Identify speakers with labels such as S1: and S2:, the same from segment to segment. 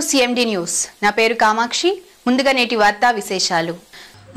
S1: CMD news. నా పేరు కామాక్షి. ముందుగా నేటి వార్తా విశేషాలు.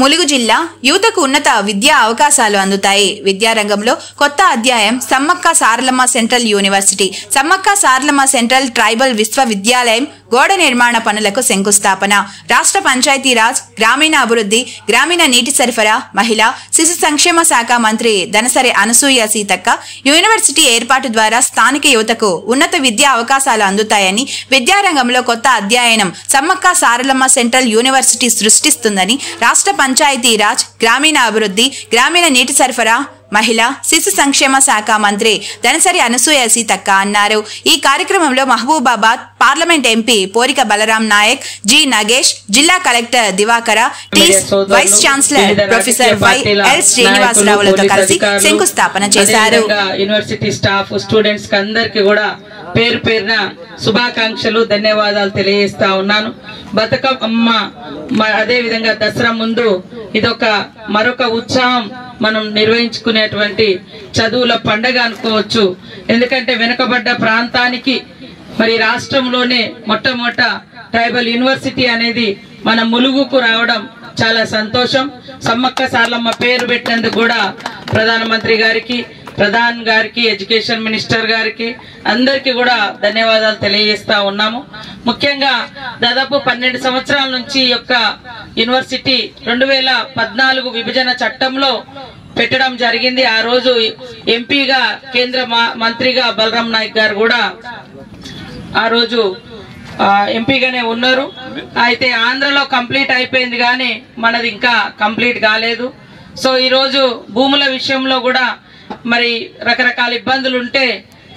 S2: ములుగు జిల్లా యువతకు ఉన్నత విద్యా అవకాశాలు అందుతాయి. విద్యారంగంలో కొత్త అధ్యాయం Sammakka Saralamma central university, Sammakka Saralamma central tribal విశ్వవిద్యాలయం గోడ నిర్మాణ పనులకు శంకుస్థాపన. రాష్ట్ర పంచాయతీరాజ్, గ్రామీణాభివృద్ధి, గ్రామీణ నీటి సరఫరా, మహిళా శిశు సంక్షేమ శాఖ మంత్రి దనసరి అనసూయ సీతక్క యూనివర్సిటీ ఏర్పాటు ద్వారా స్థానిక యువతకు ఉన్నత విద్యా అవకాశాలు అందుతాయని, విద్యారంగంలో కొత్త అధ్యయనం సమ్మక్క సారలమ్మ సెంట్రల్ యూనివర్సిటీ సృష్టిస్తుందని రాష్ట్ర పంచాయతీరాజ్, గ్రామీణాభివృద్ధి, గ్రామీణ నీటి సరఫరా, మహిళా శిశు సంక్షేమ శాఖ మంత్రి దనసరి అనసూయ సీతక్క అన్నారు. ఈ కార్యక్రమంలో Mahabubabad parliament MP Porika Balaram Naik, G Nagesh, జిల్లా collector Divakara, vice chancellor professor YL శ్రీనివాసరావులతో కలిసి శంకుస్థాపన చేశారు.
S3: యూనివర్సిటీ స్టాఫ్, స్టూడెంట్స్ అందరికి కూడా పేరు పేరున శుభాకాంక్షలు, ధన్యవాదాలు తెలియజేస్తా ఉన్నాను. బతుకమ్మ అదే విధంగా దసరా ముందు ఇదొక మరొక ఉత్సాహం మనం నిర్వహించుకునేటువంటి చదువుల పండగ అనుకోవచ్చు. ఎందుకంటే వెనుకబడ్డ ప్రాంతానికి మరి రాష్ట్రంలోనే మొట్టమొదట ట్రైబల్ యూనివర్సిటీ అనేది మన ములుగుకు రావడం చాలా సంతోషం. సమ్మక్క సారలమ్మ పేరు పెట్టినందుకు కూడా ప్రధానమంత్రి గారికి, ప్రధాన్ గారికి, ఎడ్యుకేషన్ మినిస్టర్ గారికి అందరికి కూడా ధన్యవాదాలు తెలియజేస్తా ఉన్నాము. ముఖ్యంగా దాదాపు 12 సంవత్సరాల నుంచి ఈ యొక్క యూనివర్సిటీ 2014 విభజన చట్టంలో పెట్టడం జరిగింది. ఆ రోజు ఎంపీగా, కేంద్ర మంత్రిగా బలరాం నాయక్ గారు కూడా ఆ రోజు ఎంపీగానే ఉన్నారు. అయితే ఆంధ్రలో కంప్లీట్ అయిపోయింది కానీ మనది ఇంకా కంప్లీట్ కాలేదు. సో ఈరోజు భూముల విషయంలో కూడా మరి రకరకాల ఇబ్బందులు ఉంటే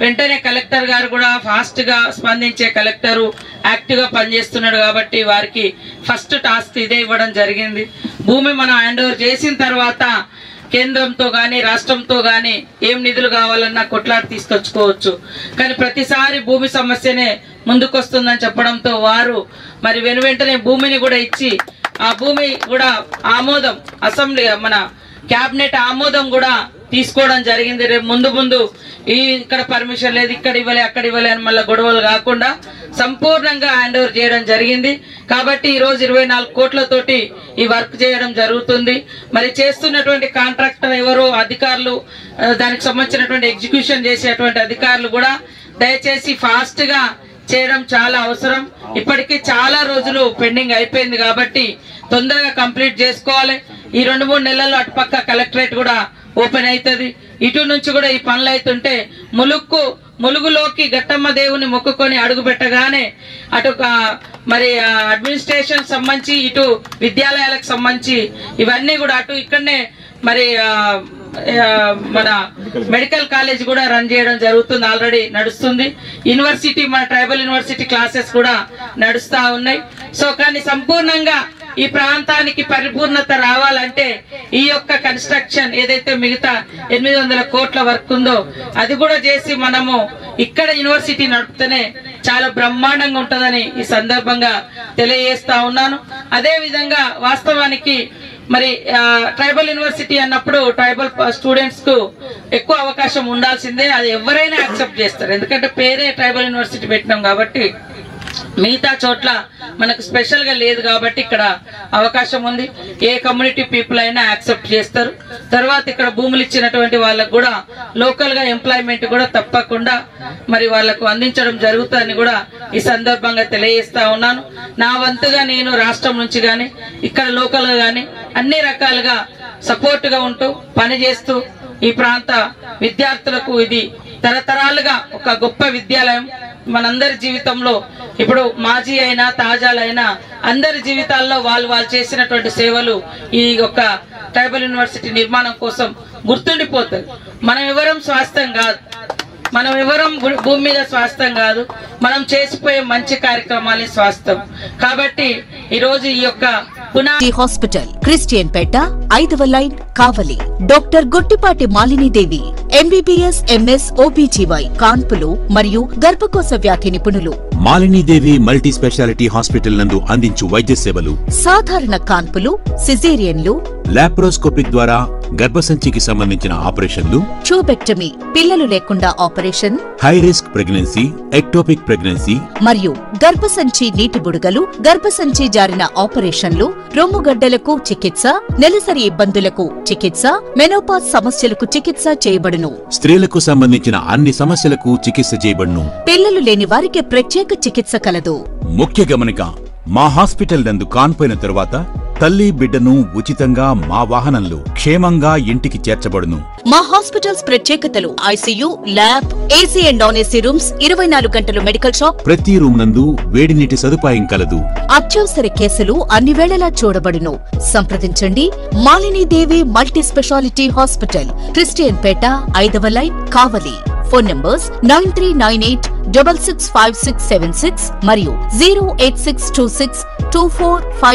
S3: వెంటనే కలెక్టర్ గారు కూడా ఫాస్ట్ గా స్పందించే కలెక్టరు యాక్టివ్ గా పనిచేస్తున్నాడు కాబట్టి వారికి ఫస్ట్ టాస్క్ ఇదే ఇవ్వడం జరిగింది. భూమి మనం హ్యాండ్ ఓవర్ చేసిన తర్వాత కేంద్రంతో గాని రాష్ట్రంతో గాని ఏం నిధులు కావాలన్నా కొట్లాడి తీసుకొచ్చుకోవచ్చు. కానీ ప్రతిసారి భూమి సమస్యనే ముందుకొస్తుందని చెప్పడంతో వారు మరి వెనువెంటనే భూమిని కూడా ఇచ్చి ఆ భూమి కూడా ఆమోదం, అసెంబ్లీ మన క్యాబినెట్ ఆమోదం కూడా తీసుకోవడం జరిగింది. రేపు ముందు ఇక్కడ పర్మిషన్ లేదు, ఇక్కడ ఇవ్వలే, అక్కడ ఇవ్వలే అని మళ్ళీ గొడవలు కాకుండా సంపూర్ణంగా హ్యాండ్ ఓవర్ చేయడం జరిగింది. కాబట్టి ఈ రోజు 24 కోట్లతోటి ఈ వర్క్ చేయడం జరుగుతుంది. మరి చేస్తున్నటువంటి కాంట్రాక్టర్ ఎవరు, అధికారులు, దానికి సంబంధించినటువంటి ఎగ్జిక్యూషన్ చేసేటువంటి అధికారులు కూడా దయచేసి ఫాస్ట్ గా చేయడం చాలా అవసరం. ఇప్పటికీ చాలా రోజులు పెండింగ్ అయిపోయింది కాబట్టి తొందరగా కంప్లీట్ చేసుకోవాలి. ఈ 2-3 నెలల్లో అటుపక్క కలెక్టరేట్ కూడా ఓపెన్ అవుతుంది. ఇటు నుంచి కూడా ఈ పనులు అవుతుంటే ములుగులోకి గట్టమ్మ దేవుని మొక్కుకొని అడుగు పెట్టగానే అటు మరి అడ్మినిస్ట్రేషన్ సంబంధించి, ఇటు విద్యాలయాలకు సంబంధించి ఇవన్నీ కూడా అటు ఇక్కడనే మరి మన మెడికల్ కాలేజ్ కూడా రన్ చేయడం జరుగుతుంది, ఆల్రెడీ నడుస్తుంది. యూనివర్సిటీ, మన ట్రైబల్ యూనివర్సిటీ క్లాసెస్ కూడా నడుస్తా ఉన్నాయి. సో కానీ సంపూర్ణంగా ఈ ప్రాంతానికి పరిపూర్ణత రావాలంటే ఈ యొక్క కన్స్ట్రక్షన్ ఏదైతే మిగతా 800 కోట్ల వర్క్ ఉందో అది కూడా చేసి మనము ఇక్కడ యూనివర్సిటీ నడుపుతూనే చాలా బ్రహ్మాండంగా ఉంటుందని ఈ సందర్భంగా తెలియజేస్తా ఉన్నాను. అదే విధంగా వాస్తవానికి మరి ట్రైబల్ యూనివర్సిటీ అన్నప్పుడు ట్రైబల్ స్టూడెంట్స్ కు ఎక్కువ అవకాశం ఉండాల్సిందే. అది ఎవరైనా యాక్సెప్ట్ చేస్తారు, ఎందుకంటే పేరే ట్రైబల్ యూనివర్సిటీ పెట్టినాం కాబట్టి. మిగతా చోట్ల మనకు స్పెషల్ గా లేదు కాబట్టి ఇక్కడ అవకాశం ఉంది. ఏ కమ్యూనిటీ పీపుల్ అయినా యాక్సెప్ట్ చేస్తారు. తర్వాత ఇక్కడ భూములు ఇచ్చినటువంటి వాళ్ళకు కూడా లోకల్ గా ఎంప్లాయ్మెంట్ కూడా తప్పకుండా మరి వాళ్లకు అందించడం జరుగుతుందని కూడా ఈ సందర్భంగా తెలియజేస్తా ఉన్నాను. నా వంతుగా నేను రాష్ట్రం నుంచి గాని ఇక్కడ లోకల్ గా గాని అన్ని రకాలుగా సపోర్ట్ గా ఉంటూ పనిచేస్తూ ఈ ప్రాంత విద్యార్థులకు ఇది తరతరాలుగా ఒక గొప్ప విద్యాలయం. మనందరి జీవితంలో ఇప్పుడు మాజీ అయినా తాజాలైనా అందరి జీవితాల్లో వాళ్ళు చేసినటువంటి సేవలు ఈ యొక్క ట్రైబల్ యూనివర్సిటీ నిర్మాణం కోసం గుర్తుండిపోతుంది. మనం ఎవరం స్వాస్థ్యం కాదు, మనం ఎవరం భూమి మీద స్వాస్థ్యం కాదు, మనం చేసిపోయే మంచి కార్యక్రమాలే స్వాస్థ్యం. కాబట్టి ఈ రోజు ఈ యొక్క
S4: హాస్పిటల్, క్రిస్టియన్ పేట, 5వ line, Kavali. Doctor Guttipati Malinidevi, MBBS, MS, OBGY, కాన్పులు మరియు గర్భకోశ వ్యాధి నిపుణులు.
S5: మాలినీదేవి మల్టీ స్పెషాలిటీ హాస్పిటల్ నందు అందించు వైద్య సేవలు:
S4: సాధారణ కాన్పులు, సిజేరియన్లు,
S5: లాప్రోస్కోపిక్ ద్వారా గర్భసంచికి సంబంధించిన ఆపరేషన్లు,
S4: ట్యూబెక్టమీ పిల్లలు లేకుండా operation,
S5: high risk pregnancy, ectopic pregnancy
S4: మరియు గర్భసంచి నీటి బుడగలు, గర్భసంచి జారిన ఆపరేషన్లు, రొమ్ముగడ్డలకు చికిత్స, నెలసరి ఇబ్బందులకు చికిత్స, మెనోపాజ్ సమస్యలకు చికిత్స చేయబడును.
S5: స్త్రీలకు సంబంధించిన అన్ని సమస్యలకు చికిత్స చేయబడును.
S4: పిల్లలు లేని వారికి ప్రత్యేక చికిత్స కలదు.
S5: ముఖ్య గమనిక, మా హాస్పిటల్ నందు కాన్పోయిన తరువాత తల్లి బిడ్డను ఉచితంగా మా వాహనంలో క్షేమంగా ఇంటికి చేర్చబడును.
S4: మా హాస్పిటల్స్ ప్రత్యేకతలు: ICU, lab, AC and non AC rooms, 24 గంటలు మెడికల్ షాప్,
S5: ప్రతి రూమ్ నందు వేడి నీటి సదుపాయం కలదు.
S4: అత్యవసర కేసులు అన్ని వేళలా చూడబడును. సంప్రదించండి Malinidevi multi speciality hospital, Christian Peta, 5వ లైన్, కావలి. ఫోన్ నంబర్స్ 9398665676 మరియు 086262455